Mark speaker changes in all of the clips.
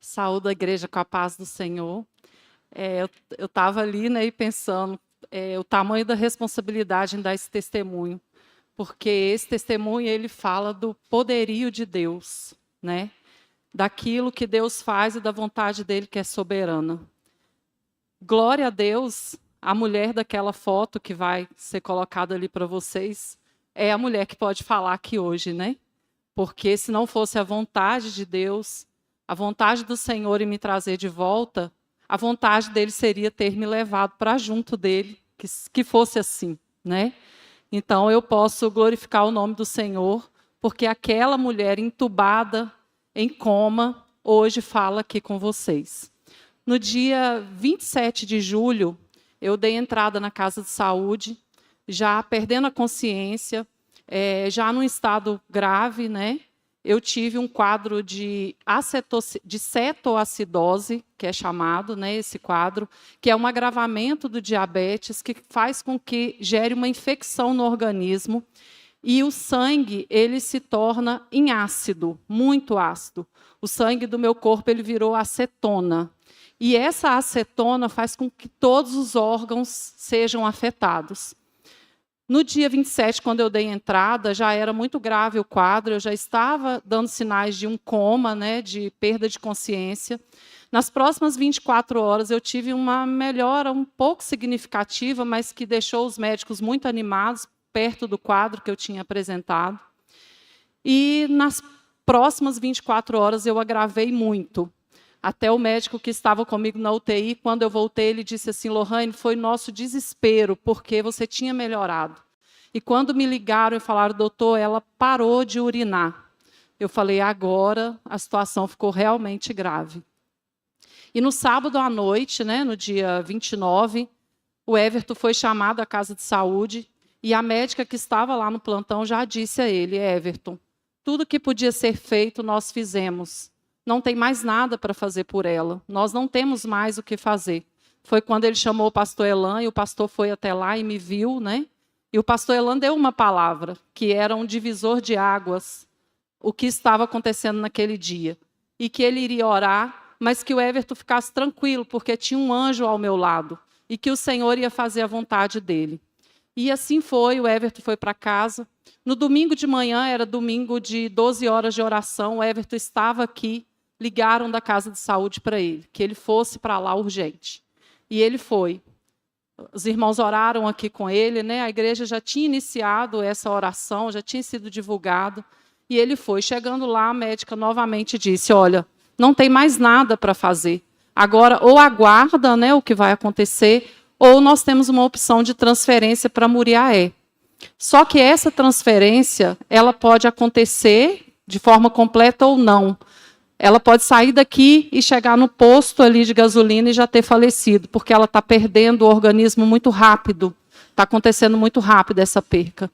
Speaker 1: Saúdo a igreja com a paz do Senhor. Eu estava ali, né, e pensando o tamanho da responsabilidade em dar esse testemunho, porque esse testemunho ele fala do poderio de Deus, né, daquilo que Deus faz e da vontade dele que é soberana. Glória a Deus, a mulher daquela foto que vai ser colocada ali para vocês é a mulher que pode falar aqui hoje, né? Porque se não fosse a vontade de Deus, a vontade do Senhor em me trazer de volta, a vontade dele seria ter me levado para junto dele, que fosse assim, né? Então eu posso glorificar o nome do Senhor, porque aquela mulher entubada, em coma, hoje fala aqui com vocês. No dia 27 de julho, eu dei entrada na casa de saúde, já perdendo a consciência, já num estado grave, né? Eu tive um quadro de cetoacidose, que é chamado, né, esse quadro, que é um agravamento do diabetes, que faz com que gere uma infecção no organismo, e o sangue ele se torna em ácido, muito ácido. O sangue do meu corpo ele virou acetona. E essa acetona faz com que todos os órgãos sejam afetados. No dia 27, quando eu dei entrada, já era muito grave o quadro, eu já estava dando sinais de um coma, né, de perda de consciência. Nas próximas 24 horas, eu tive uma melhora um pouco significativa, mas que deixou os médicos muito animados, perto do quadro que eu tinha apresentado. E nas próximas 24 horas, eu agravei muito. Até o médico que estava comigo na UTI, quando eu voltei, ele disse assim: Lohane, foi nosso desespero, porque você tinha melhorado. E quando me ligaram e falaram, doutor, ela parou de urinar. Eu falei, agora a situação ficou realmente grave. E no sábado à noite, né, no dia 29, o Everton foi chamado à casa de saúde, e a médica que estava lá no plantão já disse a ele, Everton, tudo que podia ser feito, nós fizemos. Não tem mais nada para fazer por ela. Nós não temos mais o que fazer. Foi quando ele chamou o pastor Elan, e o pastor foi até lá e me viu, né? E o pastor Elan deu uma palavra, que era um divisor de águas, o que estava acontecendo naquele dia. E que ele iria orar, mas que o Everton ficasse tranquilo, porque tinha um anjo ao meu lado, e que o Senhor ia fazer a vontade dele. E assim foi, o Everton foi para casa. No domingo de manhã, era domingo de 12 horas de oração, o Everton estava aqui, ligaram da casa de saúde para ele, que ele fosse para lá urgente. E ele foi. Os irmãos oraram aqui com ele, né? A igreja já tinha iniciado essa oração, já tinha sido divulgado, e ele foi. Chegando lá, a médica novamente disse, olha, não tem mais nada para fazer. Agora, ou aguarda, né, o que vai acontecer, ou nós temos uma opção de transferência para Muriaé. Só que essa transferência, ela pode acontecer de forma completa ou não. Ela pode sair daqui e chegar no posto ali de gasolina e já ter falecido, porque ela está perdendo o organismo muito rápido. Está acontecendo muito rápido essa perca.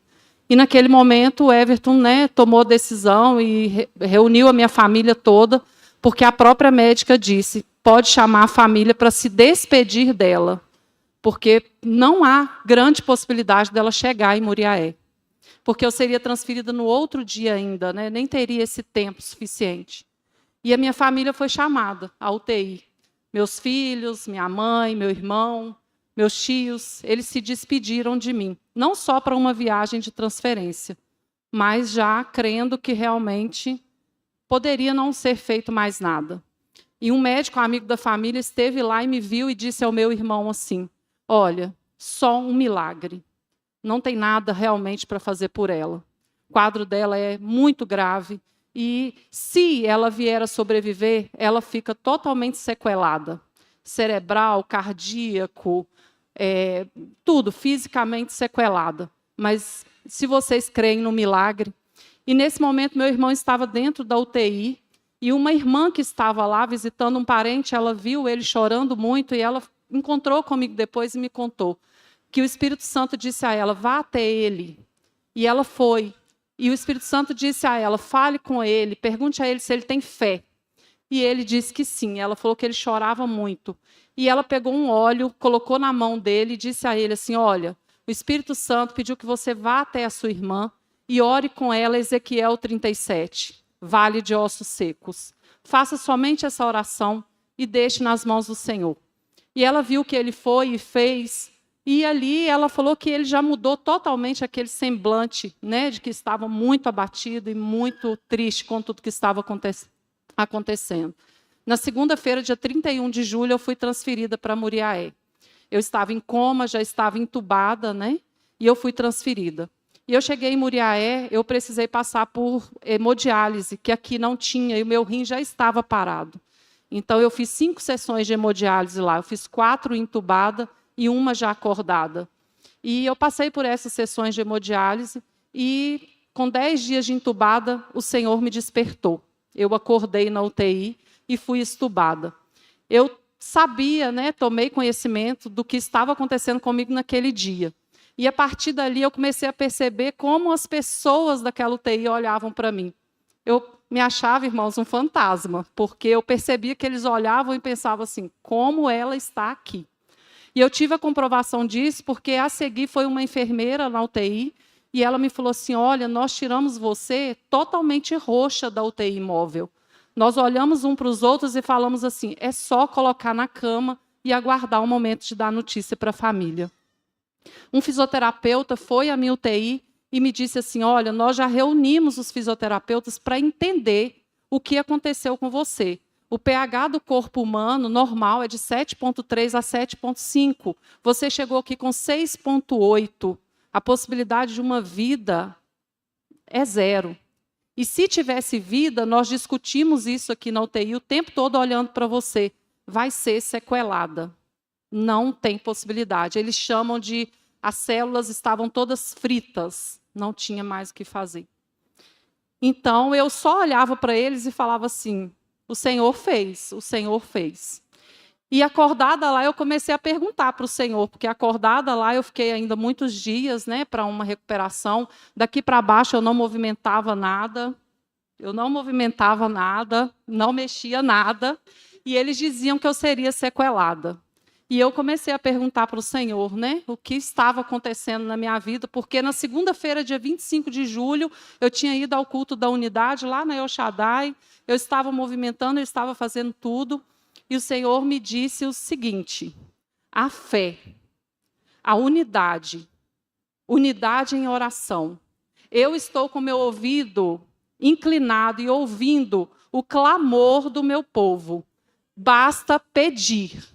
Speaker 1: E naquele momento o Everton, né, tomou a decisão e reuniu a minha família toda, porque a própria médica disse, pode chamar a família para se despedir dela, porque não há grande possibilidade dela chegar em Muriaé. Porque eu seria transferida no outro dia ainda, né, nem teria esse tempo suficiente. E a minha família foi chamada à UTI. Meus filhos, minha mãe, meu irmão, meus tios, eles se despediram de mim. Não só para uma viagem de transferência, mas já crendo que realmente poderia não ser feito mais nada. E um médico amigo da família esteve lá e me viu e disse ao meu irmão assim, olha, só um milagre. Não tem nada realmente para fazer por ela. O quadro dela é muito grave. E se ela vier a sobreviver, ela fica totalmente sequelada. Cerebral, cardíaco, tudo, fisicamente sequelada. Mas se vocês creem no milagre... E nesse momento, meu irmão estava dentro da UTI, e uma irmã que estava lá visitando um parente, ela viu ele chorando muito, e ela encontrou comigo depois e me contou que o Espírito Santo disse a ela, vá até ele. E ela foi. E o Espírito Santo disse a ela, fale com ele, pergunte a ele se ele tem fé. E ele disse que sim. Ela falou que ele chorava muito. E ela pegou um óleo, colocou na mão dele e disse a ele assim, olha, o Espírito Santo pediu que você vá até a sua irmã e ore com ela Ezequiel 37, vale de ossos secos. faça somente essa oração e deixe nas mãos do Senhor. E ela viu que ele foi e fez, e ali ela falou que ele já mudou totalmente aquele semblante, né, de que estava muito abatido e muito triste com tudo que estava acontecendo. Na segunda-feira, dia 31 de julho, eu fui transferida para Muriaé. Eu estava em coma, já estava entubada, né, e eu fui transferida. E eu cheguei em Muriaé, eu precisei passar por hemodiálise, que aqui não tinha, e o meu rim já estava parado. Então, eu fiz 5 sessões de hemodiálise lá. Eu fiz 4 entubada e 1 já acordada. E eu passei por essas sessões de hemodiálise e, com 10 dias de entubada, o Senhor me despertou. Eu acordei na UTI e fui estubada. Eu sabia, né, tomei conhecimento do que estava acontecendo comigo naquele dia. E, a partir dali, eu comecei a perceber como as pessoas daquela UTI olhavam para mim. Eu me achava, irmãos, um fantasma, porque eu percebia que eles olhavam e pensavam assim, como ela está aqui? E eu tive a comprovação disso, porque a seguir foi uma enfermeira na UTI, e ela me falou assim, olha, nós tiramos você totalmente roxa da UTI móvel. Nós olhamos um para os outros e falamos assim, é só colocar na cama e aguardar o momento de dar notícia para a família. Um fisioterapeuta foi à minha UTI, e me disse assim, olha, nós já reunimos os fisioterapeutas para entender o que aconteceu com você. O pH do corpo humano normal é de 7,3 a 7,5. Você chegou aqui com 6,8. A possibilidade de uma vida é 0. E se tivesse vida, nós discutimos isso aqui na UTI o tempo todo olhando para você. Vai ser sequelada. Não tem possibilidade. Eles chamam de... As células estavam todas fritas. Não tinha mais o que fazer. Então, eu só olhava para eles e falava assim, o Senhor fez, o Senhor fez. E acordada lá, eu comecei a perguntar para o Senhor, porque acordada lá eu fiquei ainda muitos dias, né, para uma recuperação. Daqui para baixo eu não movimentava nada, não mexia nada, e eles diziam que eu seria sequelada. E eu comecei a perguntar para o Senhor, né, o que estava acontecendo na minha vida, porque na segunda-feira, dia 25 de julho, eu tinha ido ao culto da unidade, lá na El Shaddai, eu estava movimentando, eu estava fazendo tudo, e o Senhor me disse o seguinte, a fé, a unidade em oração. Eu estou com meu ouvido inclinado e ouvindo o clamor do meu povo. Basta pedir.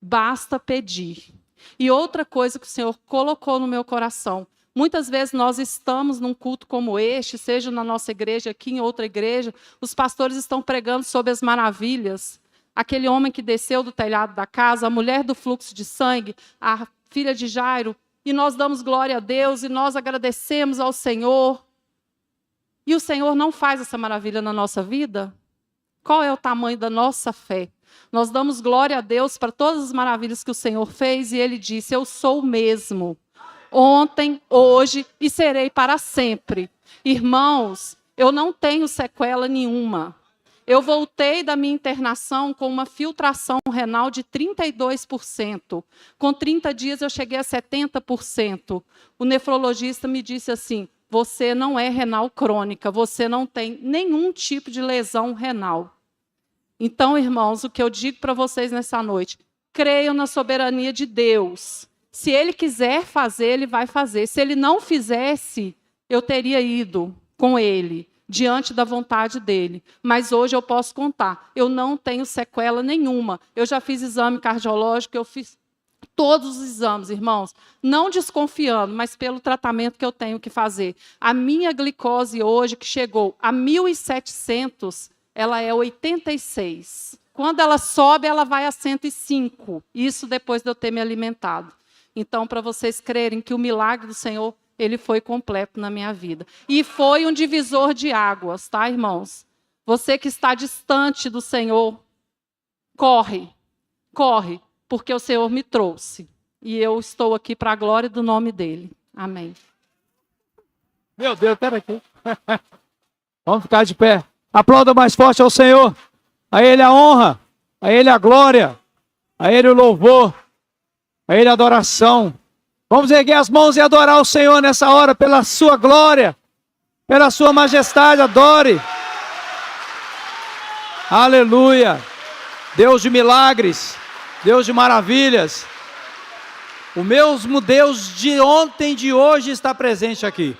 Speaker 1: Basta pedir. E outra coisa que o Senhor colocou no meu coração, muitas vezes nós estamos num culto como este, seja na nossa igreja, aqui em outra igreja, os pastores estão pregando sobre as maravilhas. Aquele homem que desceu do telhado da casa, a mulher do fluxo de sangue, a filha de Jairo, e nós damos glória a Deus, e nós agradecemos ao Senhor. E o Senhor não faz essa maravilha na nossa vida? Qual é o tamanho da nossa fé? Nós damos glória a Deus para todas as maravilhas que o Senhor fez, e Ele disse, eu sou o mesmo, ontem, hoje e serei para sempre. Irmãos, eu não tenho sequela nenhuma. Eu voltei da minha internação com uma filtração renal de 32%. Com 30 dias eu cheguei a 70%. O nefrologista me disse assim, você não é renal crônica, você não tem nenhum tipo de lesão renal. Então, irmãos, o que eu digo para vocês nessa noite, creiam na soberania de Deus. Se Ele quiser fazer, Ele vai fazer. Se Ele não fizesse, eu teria ido com Ele, diante da vontade dEle. Mas hoje eu posso contar, eu não tenho sequela nenhuma. Eu já fiz exame cardiológico, eu fiz todos os exames, irmãos, não desconfiando, mas pelo tratamento que eu tenho que fazer. A minha glicose hoje, que chegou a 1.700, ela é 86. Quando ela sobe, ela vai a 105. Isso depois de eu ter me alimentado. Então, para vocês crerem que o milagre do Senhor, ele foi completo na minha vida. E foi um divisor de águas, tá, irmãos? Você que está distante do Senhor, corre, porque o Senhor me trouxe. E eu estou aqui para a glória do nome dEle. Amém.
Speaker 2: Meu Deus, espera aqui. Vamos ficar de pé. Aplauda mais forte ao Senhor. A Ele a honra, a Ele a glória, a Ele o louvor, a Ele a adoração. Vamos erguer as mãos e adorar o Senhor nessa hora, pela sua glória, pela sua majestade, adore. Aleluia. Deus de milagres, Deus de maravilhas. O mesmo Deus de ontem e de hoje está presente aqui.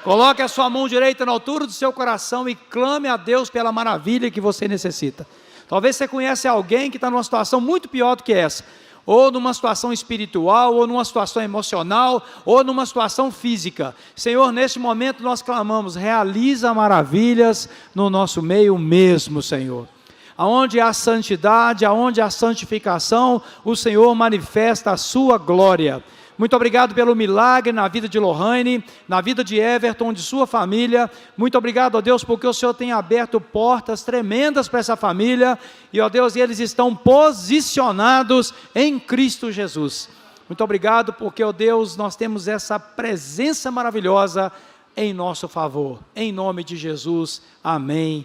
Speaker 2: Coloque a sua mão direita na altura do seu coração e clame a Deus pela maravilha que você necessita. Talvez você conheça alguém que está numa situação muito pior do que essa, ou numa situação espiritual, ou numa situação emocional, ou numa situação física. Senhor, neste momento nós clamamos, realiza maravilhas no nosso meio mesmo, Senhor. Aonde há santidade, aonde há santificação, o Senhor manifesta a sua glória. Muito obrigado pelo milagre na vida de Lohane, na vida de Everton, de sua família. Muito obrigado, ó Deus, porque o Senhor tem aberto portas tremendas para essa família. E, ó Deus, eles estão posicionados em Cristo Jesus. Muito obrigado porque, ó Deus, nós temos essa presença maravilhosa em nosso favor. Em nome de Jesus, amém.